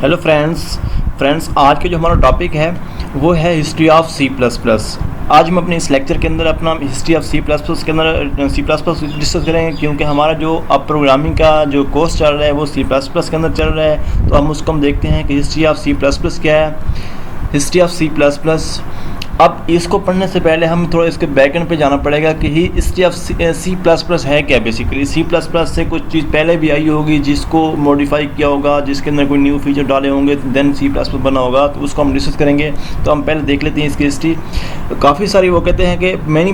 Hello friends आज के जो हमारा टॉपिक है वो है history of C plus plus. आज हम अपने इस लेक्चर के अंदर अपना history of C plus plus के अंदर सी प्लस प्लस डिस्कस करेंगे, क्योंकि हमारा जो अब प्रोग्रामिंग का जो कोर्स चल रहा है वो सी प्लस प्लस के अंदर चल रहा है। तो हम उसको देखते हैं कि history of C plus plus क्या है। History of C plus plus, अब इसको पढ़ने से पहले हम थोड़ा इसके बैकएंड पे जाना पड़ेगा कि ही history of C plus plus है क्या। बेसिकली सी प्लस प्लस से कुछ चीज़ पहले भी आई होगी जिसको मॉडिफाई किया होगा, जिसके अंदर कोई न्यू फीचर डाले होंगे, देन सी प्लस प्लस बना होगा, तो उसको हम डिस्कस करेंगे। तो हम पहले देख लेते हैं इसकी हिस्ट्री। काफ़ी सारी वो कहते हैं कि many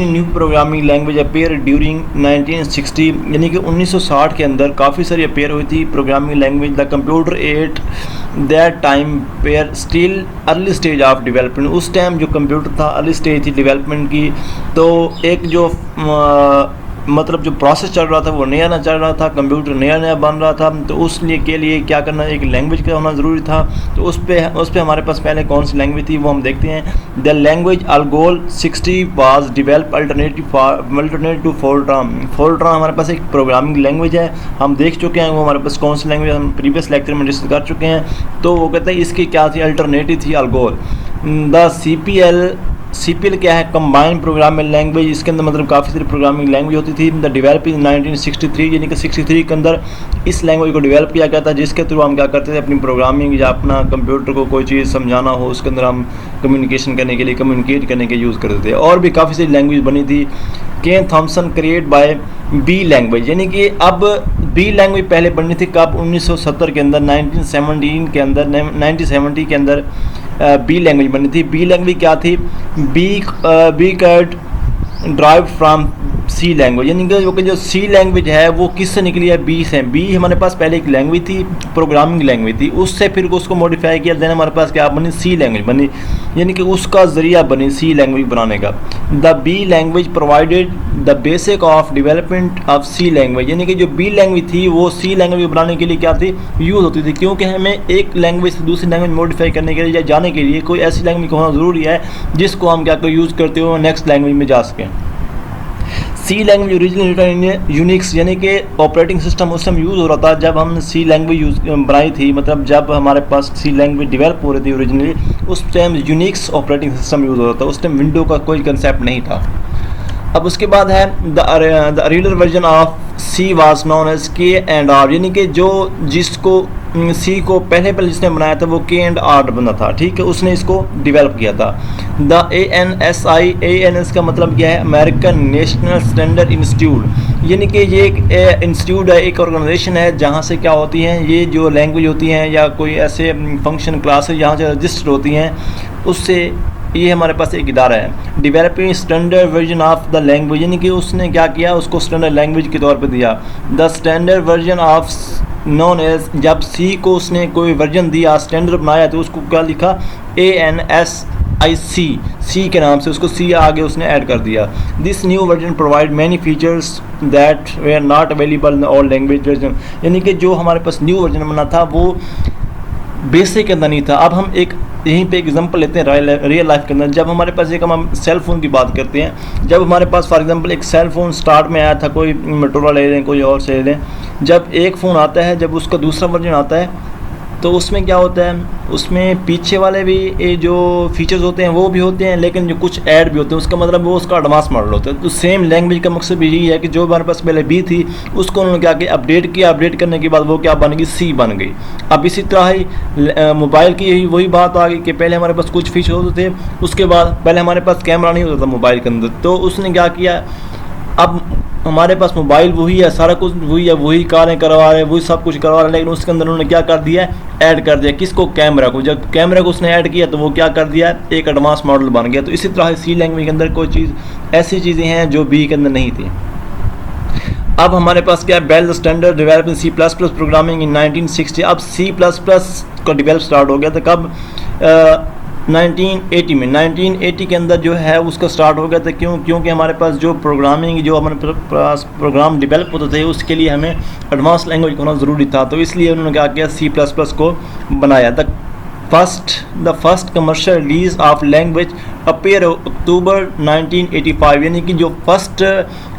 new programming language appear during 1960, यानी कि 1960 के अंदर काफ़ी सारी अपेयर हुई थी programming language. The computer at that time pair still early stage of development. उस टाइम जो कंप्यूटर था अर्ली स्टेज थी डेवलपमेंट की, तो एक जो मतलब जो प्रोसेस चल रहा था वो नया चल रहा था, कंप्यूटर नया बन रहा था। तो उसलिए के लिए क्या करना, एक लैंग्वेज का होना ज़रूरी था। तो उस पे हमारे पास पहले कौन सी लैंग्वेज थी वो हम देखते हैं। The language Algol 60 was develop alternate to Fortran. Fortran हमारे पास एक प्रोग्रामिंग लैंग्वेज है, हम देख चुके हैं वो हमारे पास कौन सी लैंग्वेज हम प्रीवियस लेक्चर में डिस्कस कर चुके हैं। तो वो कहते हैं इसकी क्या थी, अल्टरनेटिव थी अल्गोल। द CPL क्या है, कंबाइंड प्रोग्रामिंग लैंग्वेज। इसके अंदर मतलब काफ़ी सारी प्रोग्रामिंग लैंग्वेज होती थी। द डेवलप इन 1963, यानी कि 63 के अंदर इस लैंग्वेज को डेवलप किया गया था, जिसके थ्रू हम क्या करते थे, अपनी प्रोग्रामिंग या अपना कंप्यूटर को कोई चीज़ समझाना हो उसके अंदर हम कम्युनिकेशन करने के लिए, कम्युनिकेट करने के यूज़ करते थे। और भी काफ़ी सारी लैंग्वेज बनी थी। Ken Thompson create by B language, यानी कि अब बी लैंग्वेज पहले बनी थी कब, 1970 के अंदर, 1917 के अंदर, 1970 के अंदर बी लैंग्वेज बनी थी। बी लैंग्वेज क्या थी, B get derived from C language, यानी कि जो सी लैंग्वेज है वो किससे निकली है, बी से। बी हमारे पास पहले एक लैंग्वेज थी, प्रोग्रामिंग लैंग्वेज थी, उससे फिर उसको मॉडिफाई किया, देन हमारे पास क्या बनी, सी लैंग्वेज बनी, यानी कि उसका ज़रिया बनी सी लैंग्वेज बनाने का। The B language provided the basic of development of C language, यानी कि जो बी लैंग्वेज थी वो सी लैंग्वेज बनाने के लिए क्या थी, यूज़ होती थी। क्योंकि हमें एक लैंग्वेज से दूसरी लैंग्वेज मॉडिफाई करने के लिए या जाने के लिए कोई ऐसी लैंग्वेज होना ज़रूरी है जिसको हम क्या यूज़ करते हुए नेक्स्ट लैंग्वेज में जा सकें। C language original return in Unix, यानी कि ऑपरेटिंग सिस्टम उस समय यूज़ हो रहा था जब हमने सी लैंग्वेज बनाई थी, मतलब जब हमारे पास सी लैंग्वेज डेवलप हो रही थी ओरिजिनली, उस time Unix operating system use हो रहा था, उस टाइम विंडो का कोई कंसेप्ट नहीं था। अब उसके बाद है the earlier version of C was known as K&R, यानी कि जिसको सी को पहले जिसने बनाया था वो K&R बना था, ठीक है, उसने इसको डेवलप किया था। द ANS का मतलब क्या है, अमेरिकन नेशनल स्टैंडर्ड इंस्टीट्यूट, यानी कि ये एक इंस्टीट्यूट है, एक ऑर्गेनाइजेशन है जहाँ से क्या होती हैं ये जो लैंग्वेज होती हैं या कोई ऐसे फंक्शन क्लासेस जहाँ से रजिस्टर होती हैं, उससे ये हमारे पास एक इदारा है। Developing standard version of the language, यानी कि उसने क्या किया, उसको स्टैंडर्ड लैंग्वेज के तौर पे दिया। The standard version of known as, जब सी को उसने कोई वर्जन दिया, स्टैंडर्ड बनाया, तो उसको क्या लिखा, ANSIC, सी के नाम से उसको सी आगे उसने ऐड कर दिया। This new version provide many features that we are not available in all language version, यानी कि जो हमारे पास न्यू वर्जन बना था वो बेसिक के अंदर नहीं था। अब हम एक यहीं पे एग्जांपल लेते हैं रियल लाइफ के अंदर। जब हमारे पास एक हम सेल फ़ोन की बात करते हैं, जब हमारे पास फॉर एग्जांपल एक सेल फ़ोन स्टार्ट में आया था, कोई मोटोरोला ले लें, कोई और से ले लें, जब एक फ़ोन आता है, जब उसका दूसरा वर्जन आता है, तो उसमें क्या होता है, उसमें पीछे वाले भी ये जो फीचर्स होते हैं वो भी होते हैं, लेकिन जो कुछ ऐड भी होते हैं, उसका मतलब वो उसका एडवांस मॉडल होता है। तो सेम लैंग्वेज का मकसद भी यही है कि जो हमारे पास पहले बी थी उसको उन्होंने क्या किया, अपडेट किया, अपडेट करने के बाद वो क्या बन गई, सी बन गई। अब इसी तरह ही मोबाइल की यही वही बात आ गई कि पहले हमारे पास कुछ फीचर होते थे, उसके बाद पहले हमारे पास कैमरा नहीं होता था मोबाइल के अंदर, तो उसने क्या किया, अब हमारे पास मोबाइल वही है, सारा कुछ वही है, वही कारें करवा रहे हैं, वही सब कुछ करवा रहे हैं, लेकिन उसके अंदर उन्होंने क्या कर दिया, ऐड कर दिया, किसको, कैमरा को। जब कैमरा को उसने ऐड किया तो वो क्या कर दिया, एक एडवांस मॉडल बन गया। तो इसी तरह सी लैंग्वेज के अंदर कोई चीज़ ऐसी चीज़ें हैं जो बी के अंदर नहीं थी। अब हमारे पास क्या है, Bell standard develop C plus plus programming in 1960। अब सी प्लस प्लस का डेवलप स्टार्ट हो गया था कब, 1980 में। 1980 के अंदर जो है उसका स्टार्ट हो गया था। क्योंकि हमारे पास जो प्रोग्रामिंग, जो हमारे पास प्रोग्राम डेवलप होते थे उसके लिए हमें एडवांस लैंग्वेज होना ज़रूरी था, तो इसलिए उन्होंने क्या किया, सी प्लस प्लस को बनाया। The first commercial release of language appear October 1985, यानी कि जो फर्स्ट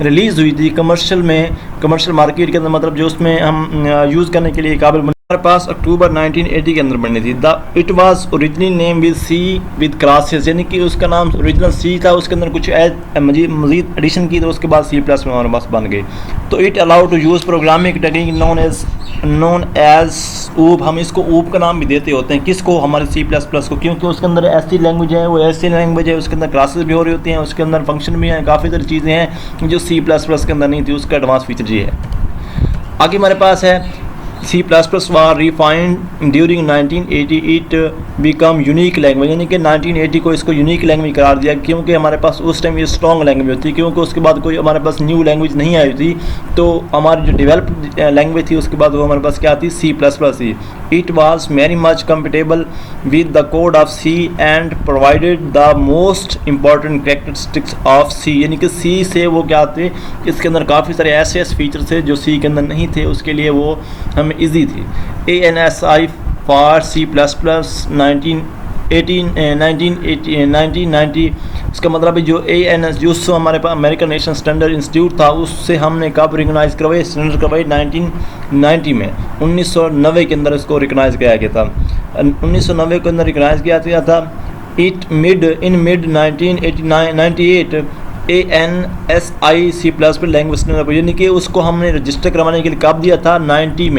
रिलीज़ हुई थी कमर्शियल मार्केट के अंदर, मतलब जो उसमें हम यूज़ करने के लिए काबिल हमारे पास अक्टूबर 1980 के अंदर बनी थी। It was originally name with C with classes, यानी कि उसका नाम ओरिजिनल सी था, उसके अंदर कुछ मजीद एडिशन की तो उसके बाद सी प्लस में हमारे पास बन गई। तो it allowed to use programming technique known as OOP, हम इसको ऊब का नाम भी देते होते हैं किसको, हमारे सी प्लस प्लस को, क्योंकि उसके अंदर ऐसी लैंग्वेज है, वो ऐसी लैंग्वेज है, उसके अंदर क्लासेस भी हो रही होती हैं, उसके अंदर फंक्शन भी हैं, काफ़ी सारी चीज़ें हैं जो सी प्लस प्लस के अंदर नहीं थी, उसका एडवांस फीचर ये है। आगे हमारे पास है C++ was refined during 1980, it become unique language, यानी कि 1980 को इसको यूनिक लैंग्वेज करार दिया, क्योंकि हमारे पास उस टाइम ये स्ट्रॉन्ग लैंग्वेज होती, क्योंकि उसके बाद कोई हमारे पास न्यू लैंग्वेज नहीं आई थी, तो हमारी जो डेवलप्ड लैंग्वेज थी उसके बाद वो हमारे पास क्या थी, C++ थी। It was very much compatible with the code of C and provided the most important characteristics of C, यानी कि C से वो क्या थे, इसके अंदर काफ़ी सारे ऐसे फीचर्स थे जो C के अंदर नहीं थे, उसके लिए वो हमें ईजी थी। ANSI फॉर C++ 1990, उसका मतलब है जो ANS जो हमारे पास अमेरिकन नेशनल स्टैंडर्ड इंस्टीट्यूट था, उससे हमने कब रिकॉग्नाइज करवाई, स्टैंडर्ड करवाई 1990 में, 1990 के अंदर इसको रिकॉग्नाइज किया गया था, 1990 के अंदर रिकॉग्नाइज किया गया था। In mid 1998 ANSI C++ language standard, यानी कि उसको हमने रजिस्टर करवाने के लिए कब दिया था, 90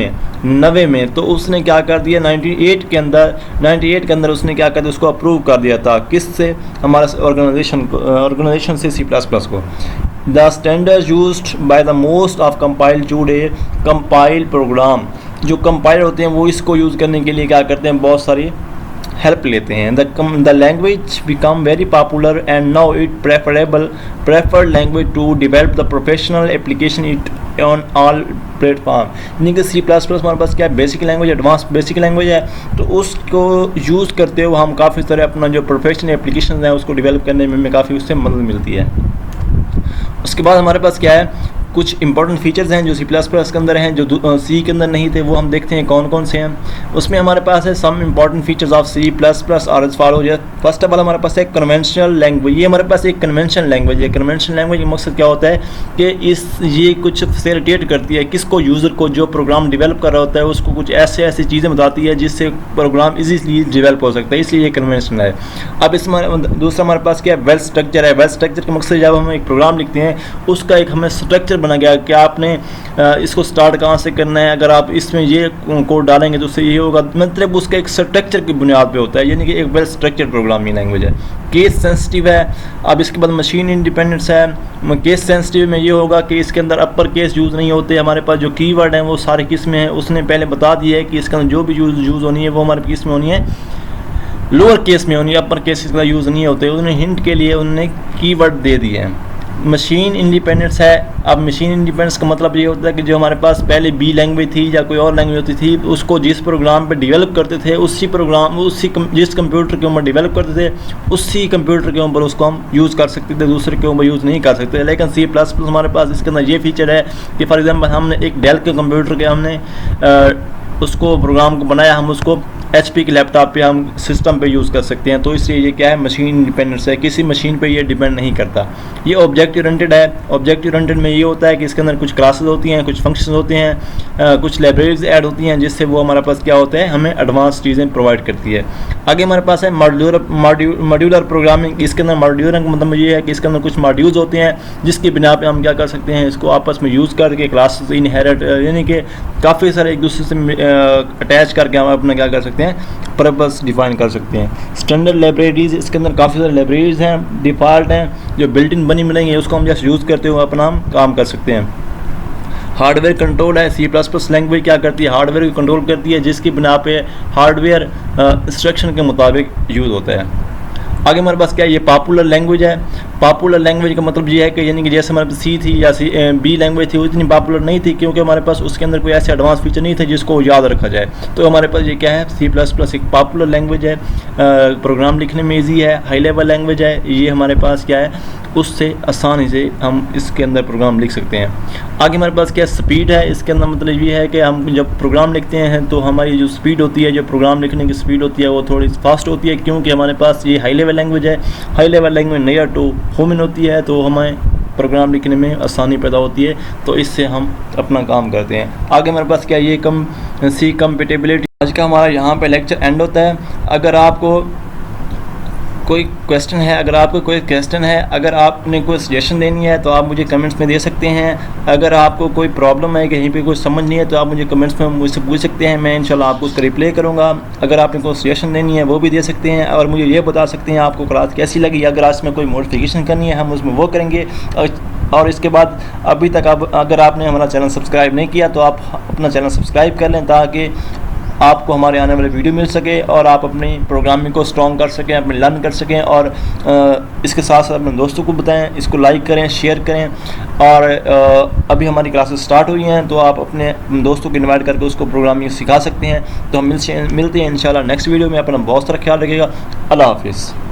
में, तो उसने क्या कर दिया 98 के अंदर उसने क्या कर दिया, उसको अप्रूव कर दिया था, किससे, हमारा ऑर्गेनाइजेशन से C++ को। The standard used by the most of compile today, compile program जो कंपाइलर होते हैं वो इसको यूज़ करने के लिए क्या करते हैं, बहुत सारी हेल्प लेते हैं। The language become very popular and now it preferred language to develop the professional application it on all platform, यानी कि C++ हमारे पास क्या है, basic language, advance basic language है, तो उसको यूज़ करते हुए हम काफ़ी सारे अपना जो प्रोफेशनल एप्लीकेशन है उसको डेवलप करने में काफ़ी उससे मदद मिलती है। उसके बाद हमारे पास क्या है, कुछ इंपॉर्टेंट फीचर्स हैं जो C++ के अंदर हैं, जो C के अंदर नहीं थे, वो हम देखते हैं कौन कौन से हैं। उसमें हमारे पास है some important features of C++ और as follow. First of all हमारे पास है कन्वेंशनल लैंग्वेज, ये हमारे पास एक कन्वेंशनल लैंग्वेज है। कन्वेंशनल लैंग्वेज का मकसद क्या होता है कि ये कुछ फैसिलिटेट करती है किसको, यूज़र को, जो प्रोग्राम डेवलप कर रहा होता है उसको कुछ ऐसी चीज़ें बताती है जिससे प्रोग्राम ईजीली डेवलप हो सकता है, इसलिए ये कन्वेंशनल है। अब इसमें दूसरा हमारे पास क्या है, वेल स्ट्रक्चर है। वेल स्ट्रक्चर का मकसद जब हम एक प्रोग्राम लिखते हैं उसका एक हमें स्ट्रक्चर बना गया कि आपने इसको स्टार्ट कहाँ से करना है, अगर आप इसमें ये कोड डालेंगे तो उससे ये होगा, मतलब उसका एक स्ट्रक्चर की बुनियाद पे होता है, यानी कि एक वेल स्ट्रक्चर्ड प्रोग्रामिंग लैंग्वेज है। केस सेंसिटिव है। अब इसके बाद मशीन इंडिपेंडेंस है। केस सेंसिटिव में ये होगा कि इसके अंदर अपर केस यूज़ नहीं होते, हमारे पास जो कीवर्ड हैं वो सारे किस में है, उसने पहले बता दिया है कि इसके अंदर जो भी यूज़ होनी है वो हमारे किस में होनी है, लोअर केस में होनी है, अपर केस इसका यूज़ नहीं होते, उन्होंने हिंट के लिए उन्होंने कीवर्ड दे दिए हैं। मशीन इंडिपेंडेंस है। अब मशीन इंडिपेंडेंस का मतलब ये होता है कि जो हमारे पास पहले बी लैंग्वेज थी या कोई और लैंग्वेज होती थी, उसको जिस प्रोग्राम पे डेवलप करते थे जिस कंप्यूटर के ऊपर डेवलप करते थे उसी कंप्यूटर के ऊपर उसको हम यूज़ कर सकते थे, दूसरे के ऊपर यूज़ नहीं कर सकते। लेकिन C++ हमारे पास इसके अंदर ये फीचर है कि फॉर एग्जाम्पल हमने एक डेल के कंप्यूटर के हमने उसको प्रोग्राम को बनाया, हम उसको HP के लैपटॉप पे हम सिस्टम पे यूज़ कर सकते हैं, तो इसलिए ये क्या है, मशीन इंडिपेंडेंस है, किसी मशीन पे ये डिपेंड नहीं करता। ये ऑब्जेक्ट ओरिएंटेड है। ऑब्जेक्ट ओरिएंटेड में ये होता है कि इसके अंदर कुछ क्लासेस होती हैं, कुछ फंक्शन होते हैं, कुछ लाइब्रेरीज ऐड होती हैं, जिससे वो हमारे पास क्या होता है, हमें एडवांस चीज़ें प्रोवाइड करती है। आगे हमारे पास है मॉड्यूलर प्रोग्रामिंग। इसके अंदर मॉड्यूलर का मतलब ये है कि इसके अंदर कुछ मॉड्यूल्स होते हैं जिसकी बिना पे हम क्या कर सकते हैं, इसको आपस में यूज़ करके क्लासेस इनहेरिट, यानी कि काफ़ी सारे एक दूसरे से अटैच करके हम अपना क्या कर सकते हैं, पर्पस डिफाइन कर सकते हैं। स्टैंडर्ड लाइब्रेरीज, इसके अंदर काफ़ी सारे लाइब्रेरीज हैं, डिफ़ॉल्ट हैं, जो बिल्ट इन बनी मिलेंगे, उसको हम जस्ट यूज़ करते हुए अपना हम काम कर सकते हैं। हार्डवेयर कंट्रोल है। C++ लैंग्वेज क्या करती है, हार्डवेयर को कंट्रोल करती है, जिसकी बिना पे हार्डवेयर इंस्ट्रक्शन के मुताबिक यूज़ होता है। आगे हमारे पास क्या है, ये पॉपुलर लैंग्वेज है। पॉपुलर लैंग्वेज का मतलब ये है कि यानी कि जैसे हमारे पास C थी या B लैंग्वेज थी, वो इतनी पॉपुलर नहीं थी क्योंकि हमारे पास उसके अंदर कोई ऐसे एडवांस फीचर नहीं थे जिसको याद रखा जाए। तो हमारे पास ये क्या है, C++ एक पॉपुलर लैंग्वेज है, प्रोग्राम लिखने में ईजी है, हाई लेवल लैंग्वेज है। ये हमारे पास क्या है, उससे आसानी से हम इसके अंदर प्रोग्राम लिख सकते हैं। आगे हमारे पास क्या स्पीड है, इसके अंदर मतलब ये है कि हम जब प्रोग्राम लिखते हैं तो हमारी जो स्पीड होती है, जो प्रोग्राम लिखने की स्पीड होती है वो थोड़ी फास्ट होती है, क्योंकि हमारे पास ये हाई लेवल लैंग्वेज है। High level language near to human होती है, तो हमें प्रोग्राम लिखने में आसानी पैदा होती है, तो इससे हम अपना काम करते हैं। आगे हमारे पास क्या ये सी कंपेटेबिलिटी। आज का हमारा यहाँ पे लेक्चर एंड होता है। अगर आपको कोई क्वेश्चन है, अगर आपने कोई सजेशन देनी है तो आप मुझे कमेंट्स में दे सकते हैं। अगर आपको कोई प्रॉब्लम है, कहीं पे कोई समझ नहीं है, तो आप मुझे कमेंट्स में मुझसे पूछ सकते हैं, मैं इंशाल्लाह आपको उसका रिप्लाई करूँगा। अगर आपने कोई सजेशन देनी है वो भी दे सकते हैं, और मुझे ये बता सकते हैं आपको क्लास कैसी लगी। अगर आज में कोई मॉडिफिकेशन करनी है हम उसमें वो करेंगे। और इसके बाद अभी तक अगर आपने हमारा चैनल सब्सक्राइब नहीं किया तो आप अपना चैनल सब्सक्राइब कर लें, ताकि आपको हमारे आने वाले वीडियो मिल सके और आप अपनी प्रोग्रामिंग को स्ट्रॉन्ग कर सकें, अपने लर्न कर सकें। और इसके साथ साथ अपने दोस्तों को बताएं, इसको लाइक करें, शेयर करें। और अभी हमारी क्लासेस स्टार्ट हुई हैं, तो आप अपने दोस्तों को इनवाइट करके उसको प्रोग्रामिंग सिखा सकते हैं। तो हम मिलते हैं इंशाल्लाह नेक्स्ट वीडियो में। अपना बहुत सारा ख्याल रखिएगा। अल्लाह हाफिज़।